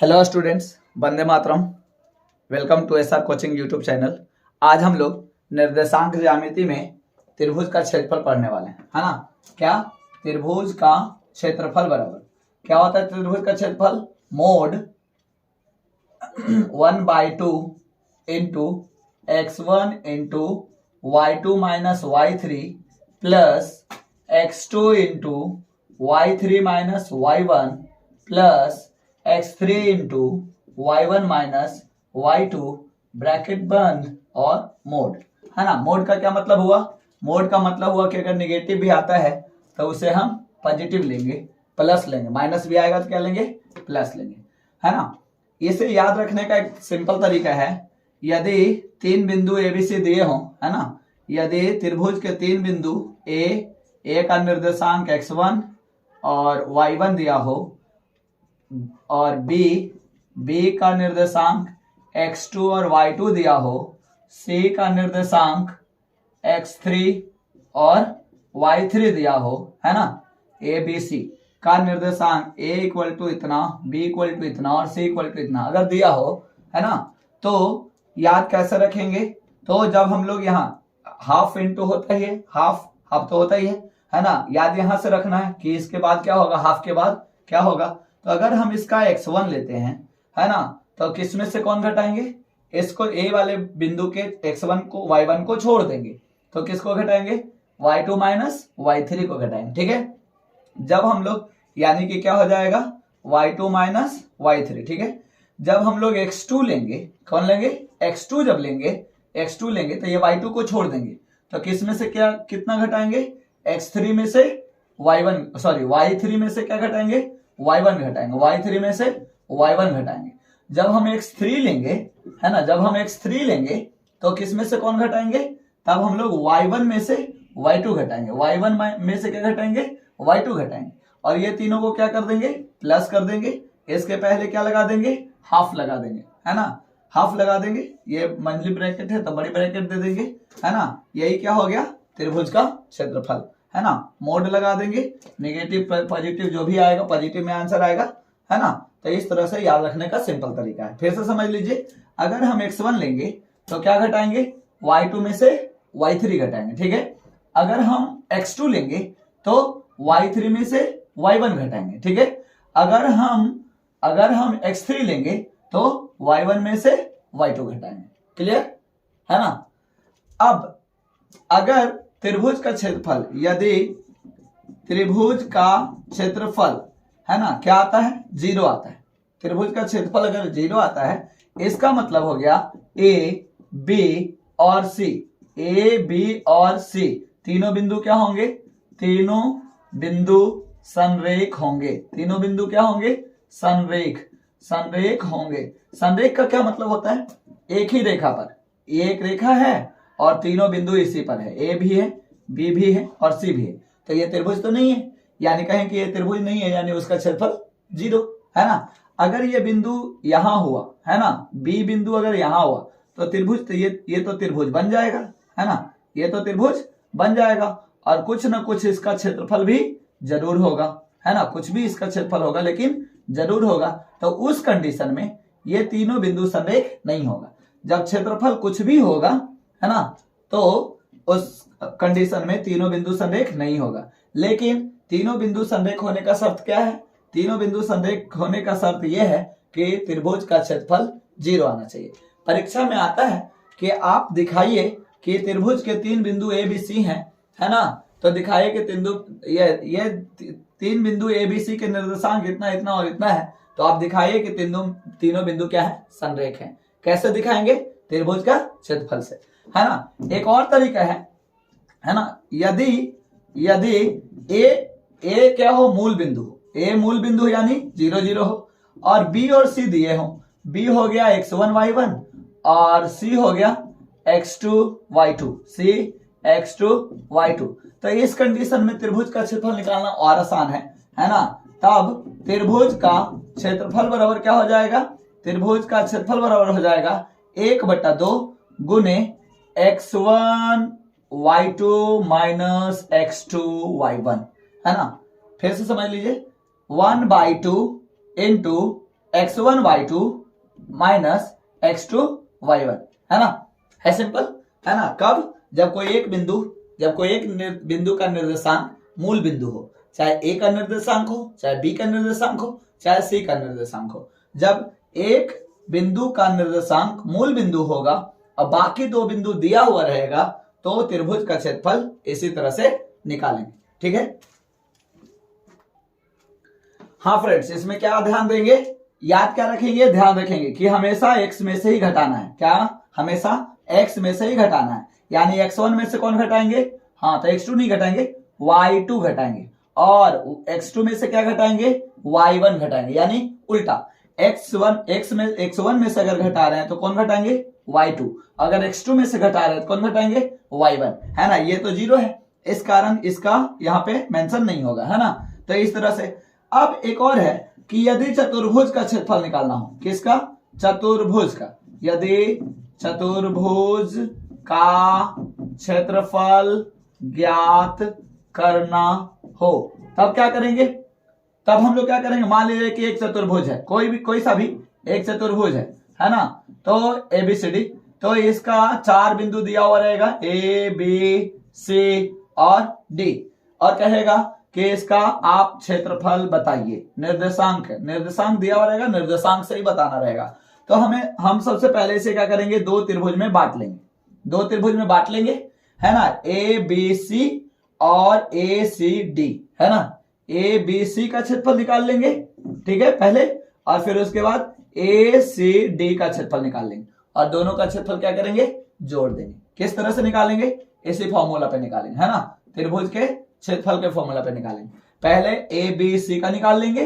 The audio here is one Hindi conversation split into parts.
Hello students, Vande Mataram. Welcome to SR coaching YouTube channel. आज हम लोग निर्देशांक ज्यामिति में त्रिभुज का क्षेत्रफल पढ़ने वाले हैं, है ना। क्या त्रिभुज का क्षेत्रफल बराबर क्या होता है? त्रिभुज का क्षेत्रफल mode 1/2 into x1 into y2 minus y3 plus x2 into y3 minus y1 plus x3 into y1 minus y2 bracket बंद और मोड, है ना। मोड का क्या मतलब हुआ? मोड का मतलब हुआ कि अगर निगेटिव भी आता है तो उसे हम पॉजिटिव लेंगे, प्लस लेंगे। माइनस भी आएगा तो क्या लेंगे? प्लस लेंगे, है ना। इसे याद रखने का एक सिंपल तरीका है। यदि तीन बिंदु एबीसी दिए हों, है ना, यदि त्रिभुज के तीन बिंदु ए का निर्देशांक x1 और y1 दिया हो और बी का निर्देशांक x2 और y2 दिया हो, सी का निर्देशांक x3 और y3 दिया हो, है ना। ए बी सी का निर्देशांक a इक्वल टू इतना, b इक्वल टू इतना और c इक्वल टू इतना अगर दिया हो, है ना, तो याद कैसे रखेंगे? तो जब हम लोग यहाँ हाफ इंटू होता ही है, हाफ तो होता ही है ना। याद यहां से रखना है कि इसके बाद क्या होगा, हाफ के बाद क्या होगा। तो अगर हम इसका x1 लेते हैं, है ना, तो किस में से कौन घटाएंगे? इसको a वाले बिंदु के x1 को y1 को छोड़ देंगे, तो किसको घटाएंगे? y2 माइनस y3 को घटाएंगे, ठीक है। जब हम लोग यानी कि क्या हो जाएगा? y2 माइनस y3, ठीक है। जब हम लोग x2 लेंगे, कौन लेंगे? x2 जब लेंगे, x2 लेंगे तो ये y2 को छोड़ देंगे, तो किस में से क्या कितना घटाएंगे? x3 में से y1 सॉरी y3 में से क्या घटाएंगे? y1 घटाएंगे, y3 में से y1 घटाएंगे। जब हम x3 लेंगे, है ना, जब हम x3 लेंगे तो किस में से कौन घटाएंगे? तब हम लोग y1 में से y2 घटाएंगे, y1 में से क्या घटाएंगे? y2 घटाएंगे। और ये तीनों को क्या कर देंगे? प्लस कर देंगे। इसके पहले क्या लगा देंगे? हाफ लगा देंगे, है ना, हाफ लगा देंगे। ये मंझली ब्रैकेट है तो बड़ी ब्रैकेट दे देंगे, है ना। यही क्या हो गया? त्रिभुज का क्षेत्रफल, है ना। मोड लगा देंगे, नेगेटिव पॉजिटिव जो भी आएगा पॉजिटिव में आंसर आएगा, है ना। तो इस तरह से याद रखने का सिंपल तरीका है। फिर से समझ लीजिए, अगर हम x1 लेंगे तो क्या घटाएंगे? y2 में से y3 घटाएंगे, ठीक है। अगर हम x2 लेंगे तो y3 में से y1 घटाएंगे, ठीक है। अगर हम x3 लेंगे तो y1 में से y2 घटाएंगे। क्लियर, है ना। अब अगर त्रिभुज का क्षेत्रफल, यदि त्रिभुज का क्षेत्रफल, है ना, क्या आता है? 0 आता है। त्रिभुज का क्षेत्रफल अगर 0 आता है, इसका मतलब हो गया a b और c, a b और c तीनों बिंदु क्या होंगे? तीनों बिंदु संरेख होंगे। तीनों बिंदु क्या होंगे? संरेख होंगे। संरेख का क्या मतलब होता है? एक ही रेखा पर, एक रेखा है और तीनों बिंदु इसी पर है, ए भी है, बी भी है और सी भी है। तो ये त्रिभुज तो नहीं है, यानी कहें कि ये त्रिभुज नहीं है, यानी उसका क्षेत्रफल 0, है ना। अगर ये बिंदु यहां हुआ, है ना, बी बिंदु अगर यहां हुआ तो त्रिभुज तो ये तो त्रिभुज बन जाएगा, है ना, ये तो त्रिभुज बन जाएगा। और कुछ ना कुछ इसका क्षेत्रफल भी जरूर होगा, है ना, कुछ भी इसका क्षेत्रफल होगा लेकिन जरूर होगा। तो उस कंडीशन में ये तीनों बिंदु संरेख नहीं होगा। जब क्षेत्रफल कुछ भी होगा, है ना, तो उस कंडीशन में तीनों बिंदु संरेख नहीं होगा। लेकिन तीनों बिंदु संरेख होने का शर्त क्या है? तीनों बिंदु संरेख होने का शर्त यह है कि त्रिभुज का क्षेत्रफल 0 आना चाहिए। परीक्षा में आता है कि आप दिखाइए कि त्रिभुज के तीन बिंदु ए बी सी हैं, है ना, तो दिखाइए कि ये तीन बिंदु ए बी सी के निर्देशांक इतना इतना और इतना है, तो आप दिखाइए कि तीनों बिंदु क्या है? संरेख है। कैसे दिखाएंगे? त्रिभुज का क्षेत्रफल से, है ना। एक और तरीका है ना, यदि ए क्या हो? मूल बिंदु हो, ए मूल बिंदु यानी 0 0 हो, और बी और सी दिए हो, बी हो गया x1 y1 और सी हो गया x2 y2, सी x2 y2। तो इस कंडीशन में त्रिभुज का क्षेत्रफल निकालना और आसान है ना। तब त्रिभुज का क्षेत्रफल बराबर क्या हो जाएगा? त्रिभुज का क्षेत्रफल बराबर हो जाएगा 1/2 गुने x1 y2 minus x2 y1, है ना। फिर से समझ लीजिए, 1/2 into x1 y2 minus x2 y1, है ना, है सिंपल, है ना। कब? जब कोई एक बिंदु का निर्देशांक मूल बिंदु हो, चाहे ए का निर्देशांक हो, चाहे बी का निर्देशांक हो, चाहे सी का निर्देशांक हो। जब एक बिंदु का निर्देशांक मूल बिंदु होगा और बाकी दो बिंदु दिया हुआ रहेगा तो त्रिभुज का क्षेत्रफल इसी तरह से निकालेंगे, ठीक है। हाँ फ्रेंड्स, इसमें क्या ध्यान देंगे, याद क्या रखेंगे, ध्यान रखेंगे कि हमेशा x में से ही घटाना है। क्या? हमेशा x में से ही घटाना है। यानी x1 में से कौन घटाएंगे? हाँ, तो x2 नहीं घटाएंगे, y2 घटाएंगे। और x2 में से क्या घटाएंगे? y1 घटाएंगे। यानी उल्टा, x1 में से अगर घटा रहे हैं तो कौन घटाएंगे? y2। अगर x2 में से घटा रहे हैं तो कौन घटाएंगे? y1, है ना। ये तो 0 है, इस कारण इसका यहाँ पे मेंशन नहीं होगा, है ना। तो इस तरह से अब एक और है कि यदि चतुर्भुज का क्षेत्रफल निकालना हो, किसका? चतुर्भुज का। यदि चतुर्भुज का क्षेत्रफल ज्ञात करना हो तब क्या करेंगे? तब हम लोग क्या करेंगे? मान लीजिए कि एक चतुर्भुज है, कोई सा भी एक चतुर्भुज है ना। तो ABCD, तो इसका 4 बिंदु दिया हुआ रहेगा, ABC और D, और कहेगा कि इसका आप क्षेत्रफल बताइए। निर्देशांक दिया हुआ रहेगा, निर्देशांक से ही बताना रहेगा। तो हम सबसे पहले इसे क्या करेंगे? दो त्रिभुज में बांट लेंगे, है ना। ABC और ACD, है ना। ABC का क्षेत्रफल निकाल लेंगे, ठीक है, पहले, और फिर उसके बाद ACD का क्षेत्रफल निकाल लेंगे और दोनों का क्षेत्रफल क्या करेंगे? जोड़ देंगे। किस तरह से निकालेंगे? इसी फॉर्मूला पे निकालेंगे, है ना। त्रिभुज के क्षेत्रफल के फॉर्मूला पे निकालेंगे। पहले ABC का निकाल लेंगे,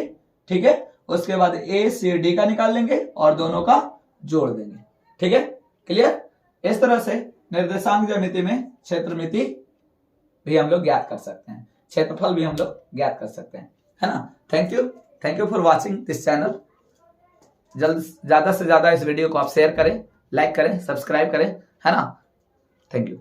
ठीक है, उसके बाद ACD का निकाल लेंगे और दोनों का जोड़ देंगे, ठीक है, क्लियर। इस तरह से निर्देशांक ज्यामिति में क्षेत्रमिति भी हम लोग ज्ञात कर सकते हैं, क्षेत्रफल भी हम लोग ज्ञात कर सकते हैं, है ना। Thank you for watching this channel. ज्यादा से ज्यादा इस वीडियो को आप शेयर करें, लाइक करें, सब्सक्राइब करें, है ना। Thank you.